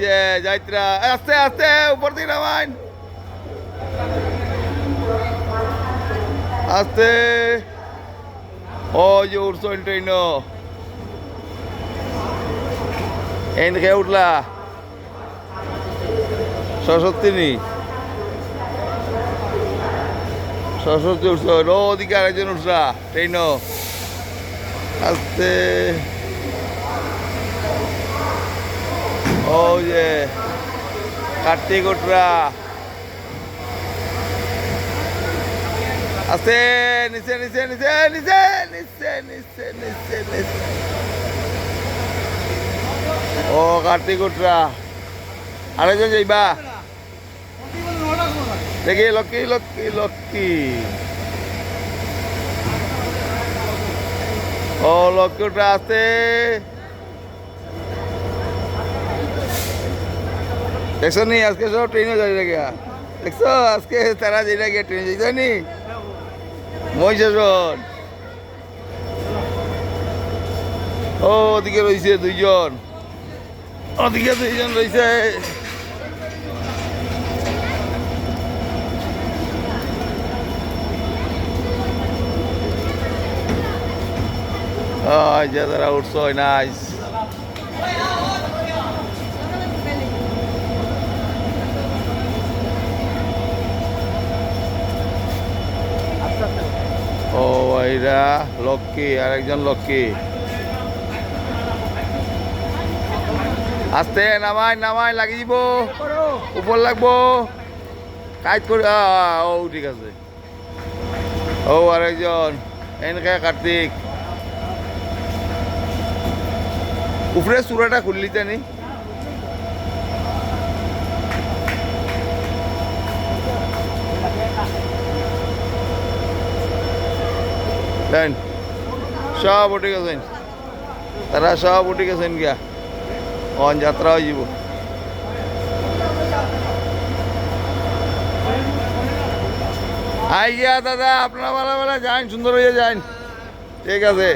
যে যাইত্রা আস্তে আস্তে উপর দিকে নামাইন আস্তে ওই যে উঠছো ট্রেন এই দিকে উঠলা সরস্বতী নি সরস্বতী উঠছো ওদিকে আরেকজন উঠলা ট্রেন আস্তে ও যে কার্তিক উঠরা আস্তে নিচে নিচে নিচে নিচে নিচে নিচে নিচে নিচে ও কার্তিক উঠরা আরেকজন যাইবা দেখি লক্ষ্মী লক্ষ্মী লক্ষ্মী ও লক্ষ্মী উঠরা আস্তে দেখছো নি আজকে সব ট্রেনে যাই রে গিয়া দেখছো আজকে তারা যেটা গিয়ে ট্রেনে যাইতো নি মহিষাসন ও ওদিকে রয়েছে দুইজন ওদিকে দুইজন রয়েছে যে তারা উঠছো নাইস ও এরা লক্ষ্মী আর একজন লক্ষ্মী আস্তে নামাই নামাই লাগি দিব উপর লাগবো কাজ করে ও ঠিক আছে ও আর একজন এনেকে কার্তিক উপরে চূড়াটা খুললি জানি দেন সব উঠে গেছেন তারা সব উঠে গেছেন গিয়া অন যাত্রা হয়ে যাব আই গিয়া দাদা আপনারা বেলা বেলা যান সুন্দর হয়ে যান ঠিক আছে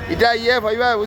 এটা ইয়ে ভাইবা